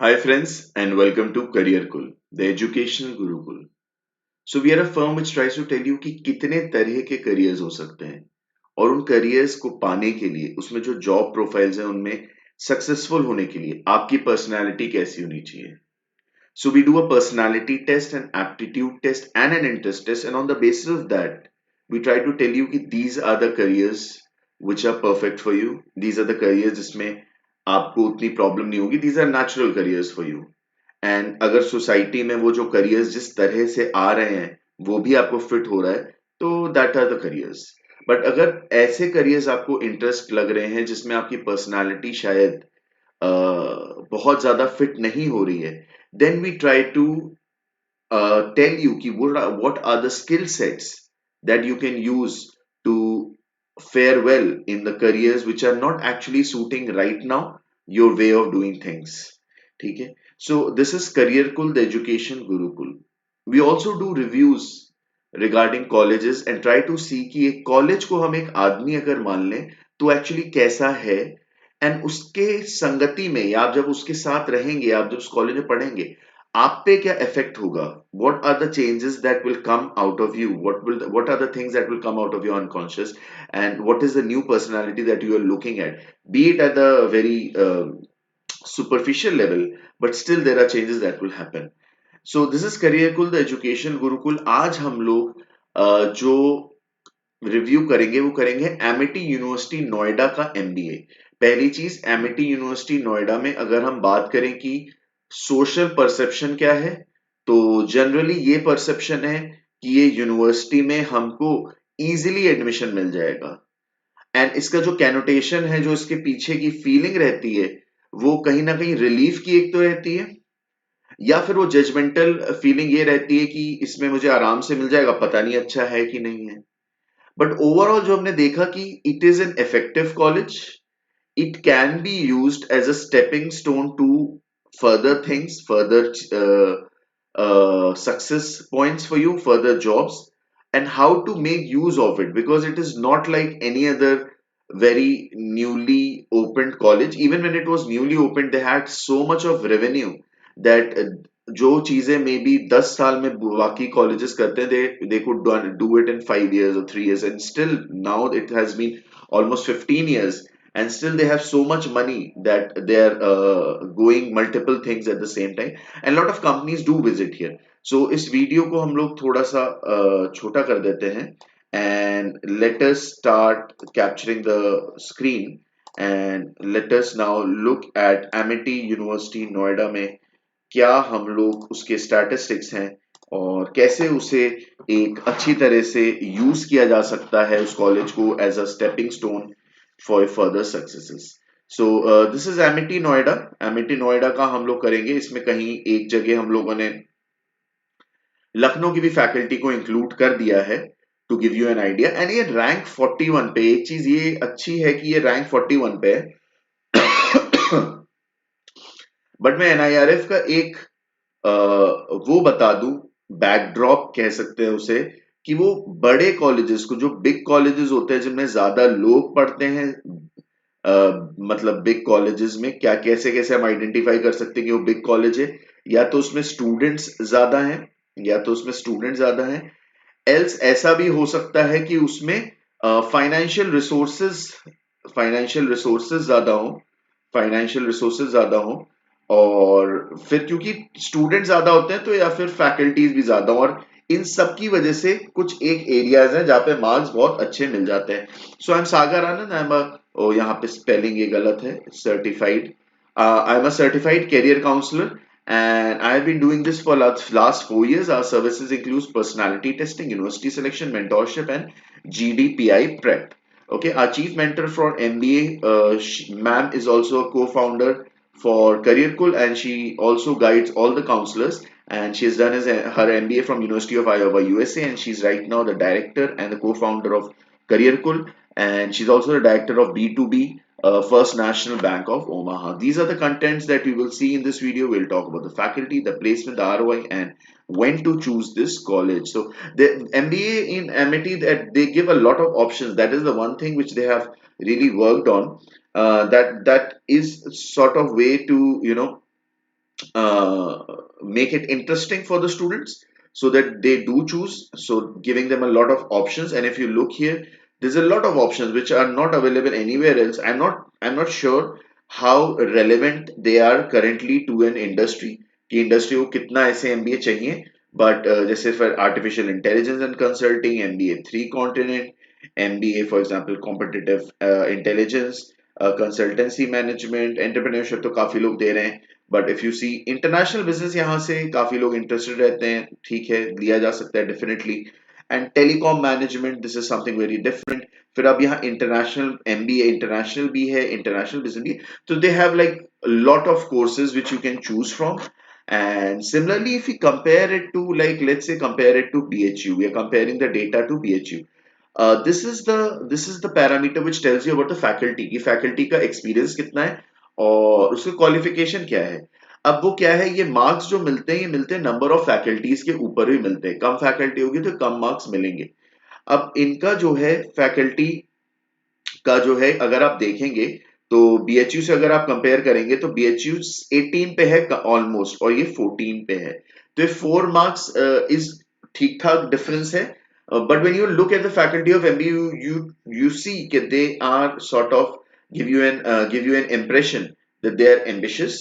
Hi, friends, and welcome to Career Kul, the educational Gurukul. So, we are a firm which tries to tell you कि कितने तरह के careers हो सकते हैं और उन careers को पाने के लिए उसमें जो job profiles हैं उनमें successful होने के लिए आपकी personality कैसी होनी चाहिए. So, we do a personality test, an aptitude test, and an interest test, and on the basis of that, we try to tell you कि these are the careers which are perfect for you. These are the careers जिसमें आपको उतनी problem नहीं होगी. These are natural careers for you. And अगर society में वो जो करियर्स जिस तरह से आ रहे हैं वो भी आपको फिट हो रहा है तो that are the careers. But अगर ऐसे करियर्स आपको इंटरेस्ट लग रहे हैं जिसमें आपकी पर्सनालिटी शायद बहुत ज्यादा फिट नहीं हो रही है, then we try to tell you ki what are the skill sets that you can use to fare well in the careers which are not actually suiting right now your way of doing things. ठीक है. So this is Career Kul, the education Gurukul. We also do reviews regarding colleges and try to see कि एक college को हम एक आदमी अगर मान लें तो एक्चुअली कैसा है एंड उसके संगति में या आप जब उसके साथ रहेंगे, आप जब उस कॉलेज में पढ़ेंगे, आप पे क्या इफेक्ट होगा. What are the changes that will come out of you, what are the things that will come out of your unconscious and what is the new personality that you are looking at, be it at the very superficial level, but still there are changes that will happen. So this is career kul, the education gurukul. आज हम लोग जो review करेंगे वो करेंगे Amity university Noida का MBA. पहली चीज, एमिटी यूनिवर्सिटी नोएडा में अगर हम बात करें कि सोशल परसेप्शन क्या है, तो जनरली ये परसेप्शन है कि ये यूनिवर्सिटी में हमको इजीली एडमिशन मिल जाएगा. एंड इसका जो कैनोटेशन है, जो इसके पीछे की फीलिंग रहती है, वो कहीं ना कहीं रिलीफ की एक तो रहती है, या फिर वो जजमेंटल फीलिंग ये रहती है कि इसमें मुझे आराम से मिल जाएगा, पता नहीं अच्छा है कि नहीं है. बट ओवरऑल जो हमने देखा कि it is an effective college. It can be used as a stepping stone to further things, further success points for you, further jobs, and how to make use of it, because it is not like any other very newly opened college. Even when it was newly opened, they had so much of revenue that जो चीजें may be 10 साल में बाकी colleges करते हैं, they could do it in 5 years or 3 years, and still now it has been almost 15 years, and still they have so much money that they are going multiple things at the same time, and a lot of companies do visit here. So इस video को हम लोग थोड़ा सा छोटा कर देते हैं and let us start capturing the screen and let us now look at Amity University Noida में क्या हम लोग उसके स्टैटिस्टिक्स हैं और कैसे उसे एक अच्छी तरह से यूज किया जा सकता है उस कॉलेज को as a stepping stone for further successes. So this is Amity Noida. Amity Noida का हम लोग करेंगे, इसमें कहीं एक जगह हम लोगों ने लखनऊ की भी फैकल्टी को इंक्लूड कर दिया है to give you an idea. And ये रैंक 41 पे, एक चीज ये अच्छी है कि ये रैंक 41 पे है. बट मैं एनआईआरएफ का एक वो बता दूं, बैकड्रॉप कह सकते हैं उसे, कि वो बड़े कॉलेजेस को, जो बिग कॉलेजेस होते हैं जिनमें ज्यादा लोग पढ़ते हैं, मतलब बिग कॉलेजेस में क्या कैसे कैसे हम आइडेंटिफाई कर सकते हैं कि वो बिग कॉलेज है, या तो उसमें स्टूडेंट्स ज्यादा हैं, या तो उसमें स्टूडेंट ज्यादा हैं, एल्स ऐसा भी हो सकता है कि उसमें फाइनेंशियल रिसोर्सेज फाइनेंशियल रिसोर्सेज ज्यादा हो फाइनेंशियल रिसोर्सेज ज्यादा हो, और फिर क्योंकि स्टूडेंट ज्यादा होते हैं तो या फिर फैकल्टीज भी ज्यादा हो, और इन सब की वजह से कुछ एक एरियाज हैं जहाँ पे मार्क्स बहुत अच्छे मिल जाते हैं. सो I am Sagar Anand. I am यहाँ पे स्पेलिंग ये गलत है, certified. I am a certified career counsellor and I have been doing this for last 4 years. Our services include personality testing, university selection, mentorship, and GDPI prep. Okay, our chief mentor for MBA, ma'am, is also a co-founder for CareerKul, and she also guides all the counselors. And she has done her MBA from University of Iowa, USA, and she's right now the director and the co-founder of CareerKul, and she's also the director of B2B First National Bank of Omaha. These are the contents that we will see in this video. We'll talk about the faculty, the placement, the ROI, and when to choose this college. So the MBA in Amity, that they give a lot of options. That is the one thing which they have really worked on. That is sort of way to uh, make it interesting for the students so that they do choose, so giving them a lot of options. And if you look here, there's a lot of options which are not available anywhere else. I'm not sure how relevant they are currently to an industry, कि industry को कितना ऐसे MBA चाहिए. But जैसे for artificial intelligence and consulting MBA three continent, MBA for example competitive intelligence, consultancy management, entrepreneurship तो काफी लोग दे रहे हैं. But if you see international business, यहाँ से काफी लोग इंटरेस्टेड रहते हैं, ठीक है, लिया जा सकता है definitely. And telecom management, this is something very different. फिर अब यहाँ इंटरनेशनल एमबीए, इंटरनेशनल भी है, इंटरनेशनल बिजनेस भी. तो they have like lot of courses which you can choose from. And similarly, if we compare it to, like, let's say compare it to BHU, we are comparing the data to BHU. This is the parameter which tells you about the faculty, कि faculty का experience कितना है और उसका qualification क्या है. अब वो क्या है, ये marks जो मिलते हैं, ये मिलते हैं number of faculties के ऊपर भी मिलते हैं. कम faculty होगी तो कम marks मिलेंगे. अब इनका जो है faculty का जो है, अगर आप देखेंगे तो बीएचयू से अगर आप कंपेयर करेंगे तो बीएचयू 18 पे है ऑलमोस्ट, और ये 14 पे है. तो ये 4 मार्क्स इज ठीक ठाक डिफरेंस है. But when you look at the faculty of MBU, you see कि they are sort of give you an impression that they are ambitious,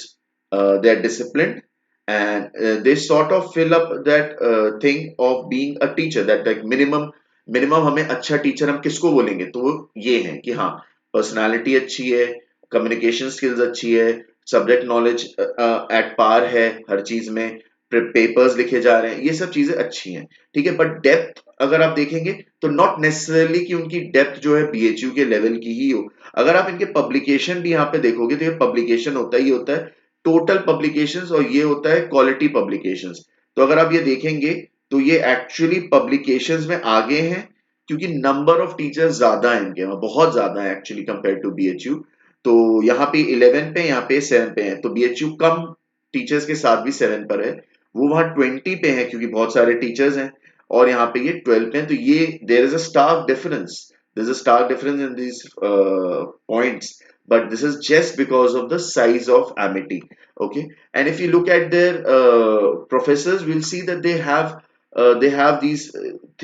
they are disciplined, and they sort of fill up that thing of being a teacher, that like minimum हमें अच्छा teacher हम किसको बोलेंगे, तो वो ये है कि हाँ, पर्सनालिटी अच्छी है, कम्युनिकेशन स्किल्स अच्छी है, सब्जेक्ट नॉलेज एट पार है हर चीज में, पेपर्स लिखे जा रहे हैं, ये सब चीजें अच्छी हैं, ठीक है. बट डेप्थ अगर आप देखेंगे तो नॉट नेसेसरली कि उनकी डेप्थ जो है बीएचयू के लेवल की ही हो. अगर आप इनके पब्लिकेशन भी यहाँ पे देखोगे तो ये पब्लिकेशन होता ही होता है टोटल पब्लिकेशंस, और ये होता है क्वालिटी पब्लिकेशंस. तो अगर आप ये देखेंगे तो ये एक्चुअली पब्लिकेशंस में आगे हैं, क्योंकि नंबर ऑफ टीचर्स ज्यादा है इनके वहां, बहुत ज्यादा है एक्चुअली कंपेयर टू बीएचयू. तो यहाँ पे 11 पे, यहाँ पे 7 पे है. तो बीएचयू कम टीचर्स के साथ भी 7 पर है, वो वहां 20 पे है क्योंकि बहुत सारे टीचर्स हैं, और यहाँ पे ये 12 पे है. तो ये there is a stark difference, there's a stark difference in these points, but this is just because of the size of amity. Okay, and if you look at their professors, we'll see that they have these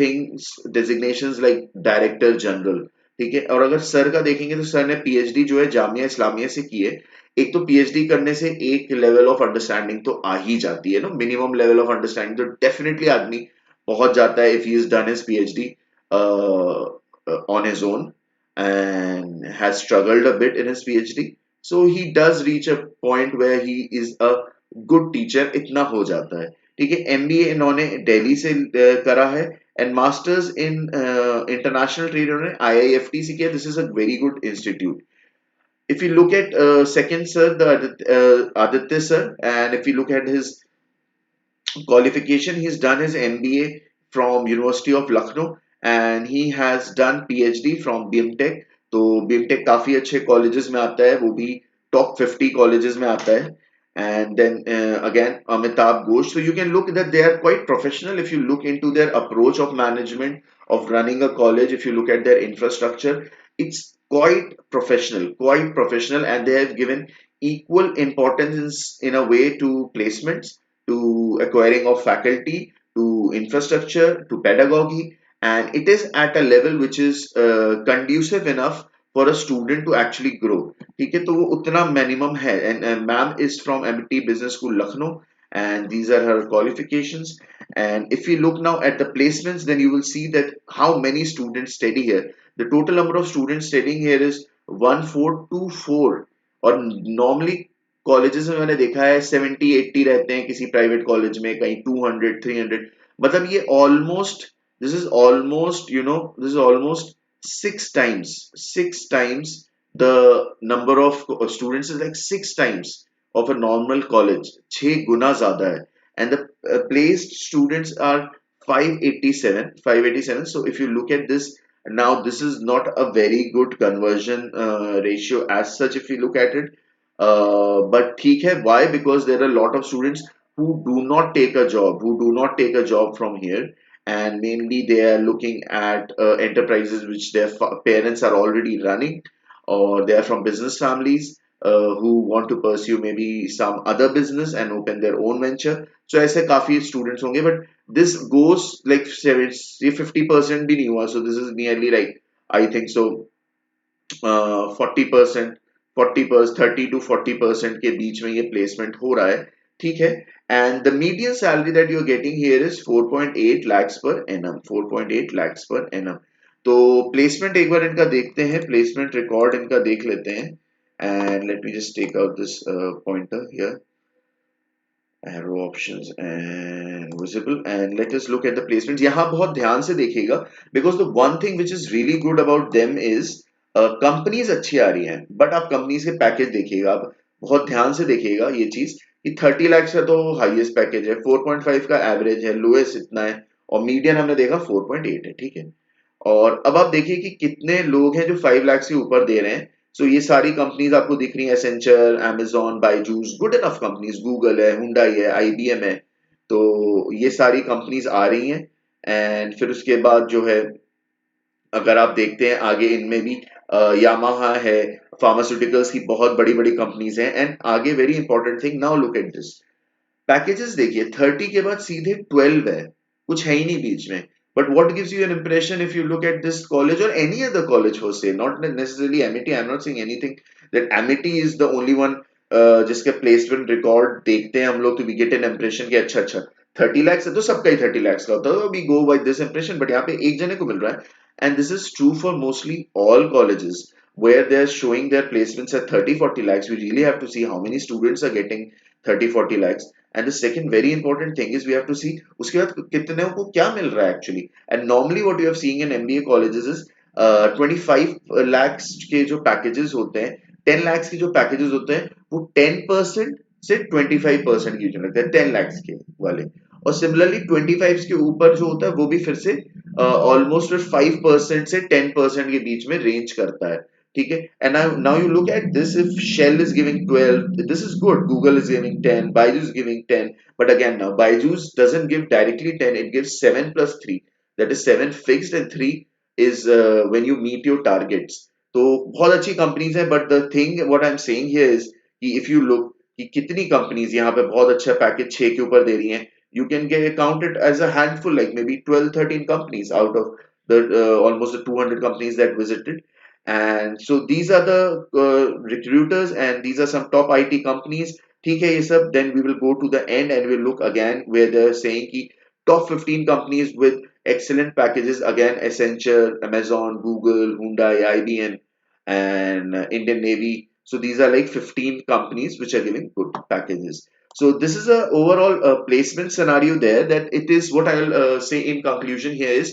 things, designations like director general. ठीक है, और अगर sir का देखेंगे तो sir ने PhD जो है जामिया इस्लामिया से की है. एक तो पीएचडी करने से एक लेवल ऑफ अंडरस्टैंडिंग तो आ ही जाती है ना, मिनिमम लेवल ऑफ अंडरस्टैंडिंग तो डेफिनेटली आदमी पहुंच जाता है if he has done his PhD on his own and has struggled a bit in his PhD. So he does reach a point where he is a good teacher, इतना हो जाता है. ठीक है, एमबीए इन्होंने दिल्ली से करा है, and masters in international trade इन्होंने आईआईएफटी से किया. This is a very good institute. If you look at second sir, the Aditya sir, and if you look at his qualification, he's done his MBA from University of Lucknow, and he has done PhD from BMTech. तो BMTech काफी अच्छे colleges में आता है, वो भी top 50 colleges में आता है. And then again Amitabh Ghosh. So you can look that they are quite professional if you look into their approach of management of running a college. If you look at their infrastructure, it's quite professional, and they have given equal importance in a way to placements, to acquiring of faculty, to infrastructure, to pedagogy, and it is at a level which is conducive enough for a student to actually grow. ठीक है, तो वो उतना minimum है. And ma'am is from MIT Business School Lucknow, and these are her qualifications. And if you look now at the placements, then you will see that how many students study here. The total number of students studying here is 1424, और normally colleges में मैंने देखा है 70-80 रहते हैं किसी private college में, कहीं 200-300. मतलब ये almost, this is almost six times the number of students is like 6 times of a normal college. 6 गुना ज्यादा है. And the placed students are 587. So if you look at this now, this is not a very good conversion ratio as such if you look at it. But ठीक है, why? Because there are a lot of students who do not take a job from here, and mainly they are looking at enterprises which their parents are already running, or they are from business families. who want to pursue maybe some other business and open their own venture. So ऐसे काफी students होंगे, but this goes like 50% भी नहीं हुआ, so this is nearly like I think so 40%, 40% 30 to 40% के बीच में ये placement हो रहा है, ठीक है. And the median salary that you are getting here is 4.8 lakhs per annum, 4.8 lakhs per annum. तो प्लेसमेंट एक बार इनका देखते हैं, प्लेसमेंट रिकॉर्ड इनका देख लेते हैं. And let me just take out this pointer here, arrow options and visible, and let us look at the placements. यहाँ बहुत ध्यान से देखिएगा, because the one thing which is really good about them is companies अच्छी आ रही हैं, but आप companies के पैकेज देखिएगा, आप बहुत ध्यान से देखिएगा ये चीज कि 30 लाख का तो हाईएस्ट पैकेज है, 4.5 का एवरेज है, लोएस्ट इतना है, और मीडियन हमने देखा 4.8 है, ठीक है. और अब आप देखिए कि कितने लोग हैं जो 5 लाख से ऊपर दे रहे हैं. सो ये सारी कंपनीज आपको दिख रही हैं, Accenture, Amazon, Byju's, good enough companies, Google है, हुंडई है, आईबीएम है. तो ये सारी कंपनीज आ रही हैं. एंड फिर उसके बाद जो है, अगर आप देखते हैं आगे, इनमें भी यामाहा है, फार्मास्यूटिकल्स की बहुत बड़ी बड़ी कंपनीज हैं. एंड आगे very important thing, now look at this packages. देखिए 30 के बाद सीधे 12 है, कुछ है ही नहीं बीच में. But what gives you N impression if you look at this college और एनी अदर कॉलेज फॉर से, not necessarily Amity, I am not saying anything that Amity is the only one जिसके प्लेसमेंट रिकॉर्ड देखते हैं हम लोग, तो we get an impression कि अच्छा अच्छा 30 lakhs है तो सबका ही 30 lakhs का होता है, we go by this impression. But यहाँ पे एक जने को मिल रहा है. And this is true for mostly all colleges where they are showing their placements at 30-40 lakhs. We really have to see how many students are getting 30-40 lakhs. And the second very important thing is we have to see उसके बाद कितने को क्या मिल रहा है actually. And normally what you are seeing in MBA colleges is 25 lakhs के जो packages होते हैं, 10 lakhs के जो packages होते हैं, वो 10% से 25% की जो लगता है 10 lakhs के वाले. और सिमिलरली 25 के ऊपर जो होता है वो भी फिर से ऑलमोस्ट 5% से 10% के बीच में रेंज करता है, ठीक है. And now you look at this, if Shell is giving 12, this is good, Google is giving 10, Byju's is giving 10. But again, now Byju's doesn't give directly 10, it gives 7 plus 3, that is 7 fixed, and 3 is when you meet your targets. तो बहुत अच्छी companies है. But the thing what I am saying here is कि if you look कि कितनी companies यहाँ पे बहुत अच्छा पैकेज 6 के ऊपर दे रही हैं, you can get count it as a handful, like maybe 12-13 companies out of the almost the 200 companies that visited. And so these are the recruiters, and these are some top IT companies, ठीक है ये सब. Then we will go to the end and we'll look again where they're saying कि top 15 companies with excellent packages, again Accenture, Amazon, Google, Hyundai, IBM, and Indian Navy. So these are like 15 companies which are giving good packages. So this is a overall placement scenario there, that it is what I'll say in conclusion here is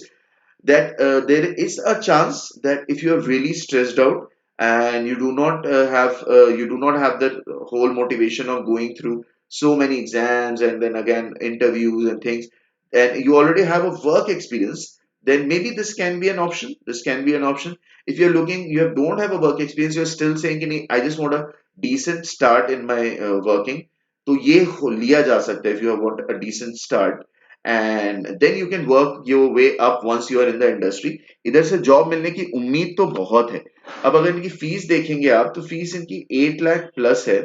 that there is a chance that if you are really stressed out and you do not have the whole motivation of going through so many exams and then again interviews and things, and you already have a work experience, then maybe this can be an option. This can be an option. If you're looking, don't have a work experience, you're still saying कि नहीं, I just want a decent start in my working, तो ये लिया जा सकता है if you want a decent start. And then you can work your way up once you are in the industry. इधर से जॉब मिलने की उम्मीद तो बहुत है. अब अगर इनकी फीस देखेंगे आप, तो फीस इनकी 8 लाख प्लस है.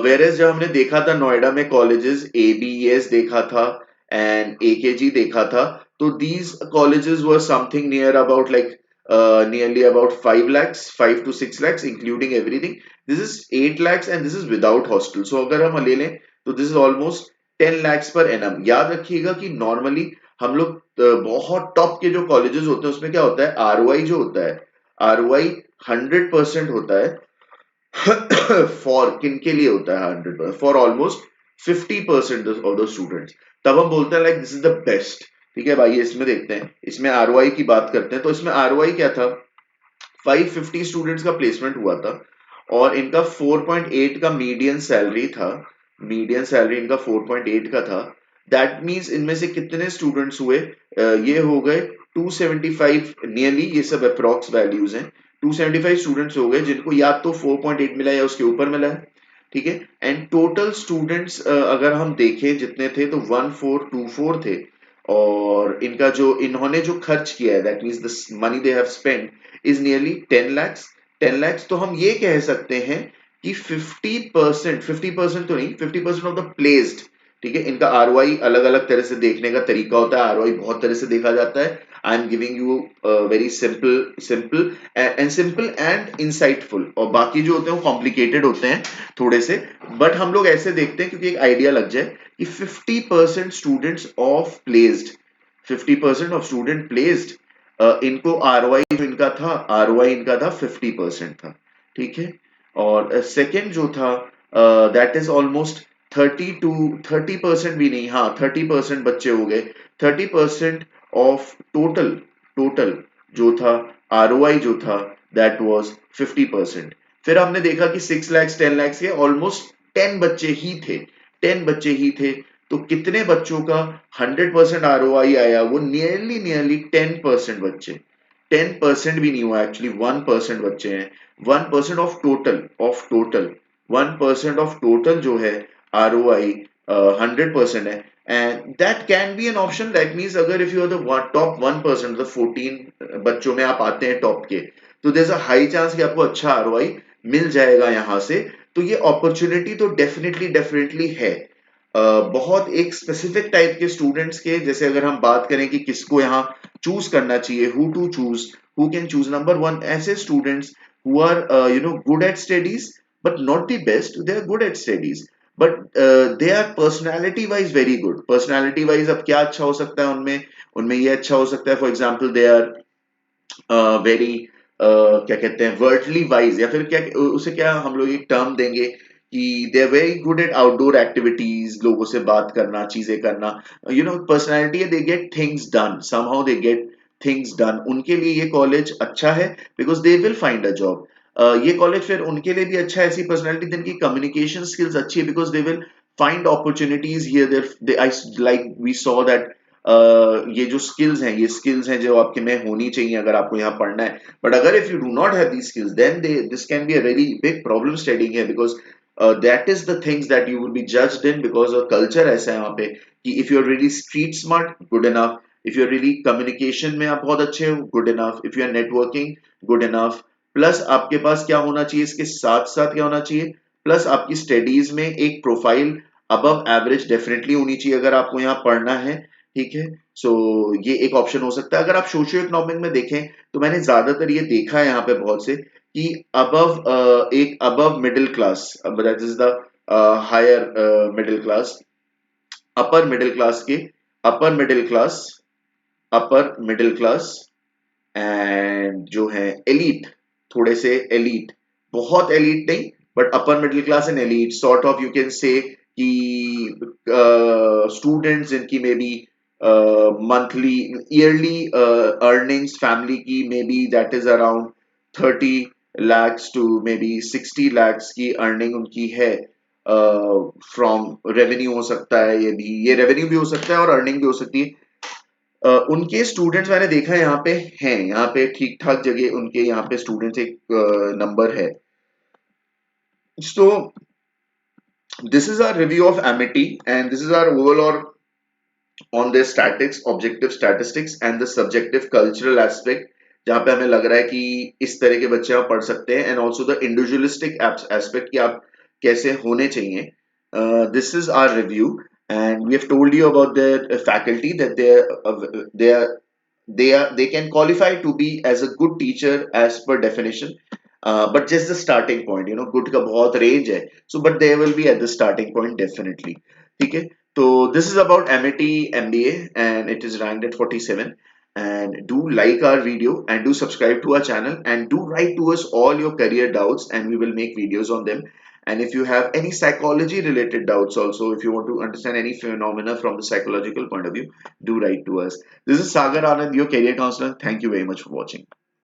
वेरेज जब हमने देखा था नोएडा में कॉलेजेस, एबीएस देखा था एंड एकेजी देखा था, तो these colleges were something near about like nearly about 5 lakhs, 5 to 6 lakhs including everything. This is 8 lakhs and this is without hostel. So अगर हम ले लें तो this is almost 10 lakhs per annum. याद रखिएगा कि नॉर्मली हम लोग बहुत टॉप के जो कॉलेजेस होते हैं उसमें क्या होता है, आरओआई जो होता है, आरओआई 100% होता है. फॉर किन के लिए होता है 100%? For almost 50% of the students. तब हम बोलते हैं like this is the best. ठीक है भाई, इसमें देखते हैं, इसमें आरओआई की बात करते हैं. तो इसमें आरओआई क्या था, 550 स्टूडेंट्स का प्लेसमेंट हुआ था और इनका 4.8 का मीडियन सैलरी था. मीडियन सैलरी इनका 4.8 का था. दैट मींस इनमें से कितने स्टूडेंट्स हुए, ये हो गए 275 नियरली, ये सब अप्रॉक्स वैल्यूज हैं. 275 स्टूडेंट्स हो गए जिनको या तो 4.8 मिला या उसके ऊपर मिला है. ठीक है. एंड टोटल स्टूडेंट्स अगर हम देखें जितने थे तो 1424 थे. और इनका जो इन्होंने जो खर्च किया है, that means the money they have spent is nearly 10 lakhs. 10 lakhs, तो हम ये कह सकते हैं कि 50% तो नहीं, 50% ऑफ द प्लेस्ड, ठीक है। इनका आरओआई अलग अलग तरह से देखने का तरीका होता है, आरओआई बहुत तरह से देखा जाता है। I am giving you very simple and insightful, और बाकी जो होते हैं वो कॉम्प्लिकेटेड होते हैं थोड़े से, बट हम लोग ऐसे देखते हैं क्योंकि एक आइडिया लग जाए कि 50% students of placed, 50% of student placed, इनको आरओआई जो इनका था, आरओआई इनका था 50% था, ठीक है। और सेकंड जो था, दैट इज ऑलमोस्ट 30% भी नहीं, हाँ 30% बच्चे हो गए, 30% ऑफ टोटल, टोटल जो था आरओआई जो था दैट वाज 50%। फिर हमने देखा कि 6 lakhs 10 lakhs के ऑलमोस्ट 10 बच्चे ही थे, तो कितने बच्चों का 100% आरओआई आया, वो नियरली 10% बच्चे, 10% भी नहीं हुआ एक्चुअली, 1% बच्चे हैं, 1% ऑफ टोटल 1% ऑफ टोटल जो है आरओआई 100% है। And that can be an option, that means अगर if you are the top 1%, the 14 बच्चों में आप आते हैं टॉप के, तो there is a high chance कि आपको अच्छा आरओआई मिल जाएगा यहां से। तो ये अपॉर्चुनिटी तो डेफिनेटली है। बहुत एक स्पेसिफिक टाइप के स्टूडेंट्स के, जैसे अगर हम बात करें कि किसको यहाँ चूज करना चाहिए, who to choose, who can choose, number one ऐसे students who are good at studies but not the best, they are good at studies but they are personality wise very good. Personality wise अब क्या अच्छा हो सकता है उनमें, उनमें ये अच्छा हो सकता है, for example they are very क्या कहते हैं वर्ल्डली वाइज, या फिर क्या उसे क्या हम लोग एक टर्म देंगे कि they are very good at outdoor activities, लोगों से बात करना, चीजें करना, पर्सनालिटी है, they get things done, somehow they get things done, उनके लिए ये कॉलेज अच्छा है because they will find a job. ये कॉलेज फिर उनके लिए भी अच्छा है, ऐसी पर्सनालिटी जिनकी कम्युनिकेशन स्किल्स अच्छी है, because they will find opportunities here, I like we saw that ये जो स्किल्स हैं, ये स्किल्स हैं जो आपके में होनी चाहिए अगर आपको यहाँ पढ़ना है। बट अगर if you do not have these skills, then this can be a very big problem studying है, because that is the things that you will be judged in, because culture ऐसा है वहाँ पे कि if you are really street smart, good enough, if you are really communication में आप बहुत अच्छे हो, good enough, if you are networking, good enough, plus आपके पास क्या होना चाहिए, इसके साथ साथ क्या होना चाहिए, प्लस आपकी स्टडीज में एक प्रोफाइल अबव एवरेज डेफिनेटली होनी चाहिए अगर आपको यहाँ पढ़ना है, ठीक है। सो ये एक ऑप्शन हो सकता है। अगर आप सोशियो इकोनॉमिक में देखें तो मैंने ज्यादातर ये देखा है यहाँ पे बहुत से कि एक above middle class, that is the higher middle class, upper middle class के, upper middle class, upper middle class and जो है एलीट, थोड़े से एलीट, बहुत एलीट नहीं but upper middle class and elite, sort of you can say कि students जिनकी maybe monthly yearly earnings family की maybe that is around 30 lakhs to maybe 60 lakhs की earning उनकी है, from revenue हो सकता है, ये रेवेन्यू भी हो सकता है और अर्निंग भी हो सकती है। उनके स्टूडेंट्स मैंने देखा है यहाँ पे हैं, यहाँ पे ठीक ठाक जगह उनके यहाँ पे स्टूडेंट्स एक नंबर है। So this is our review of Amity and this is our overall on their statics, objective statistics and the subjective cultural aspect, जहाँ पे हमें लग रहा है कि इस तरह के बच्चे आप पढ़ सकते हैं, and also the individualistic aspect कि आप कैसे होने चाहिए। This is our review and we have told you about the faculty that they are they can qualify to be as a good teacher as per definition, but just the starting point, good का बहुत range है, so but they will be at the starting point definitely, ठीक है। So this is about AMITY MBA and it is ranked at 47, and do like our video and do subscribe to our channel and do write to us all your career doubts and we will make videos on them. And if you have any psychology related doubts also, if you want to understand any phenomena from the psychological point of view, do write to us. This is Sagar Anand, your career counselor. Thank you very much for watching.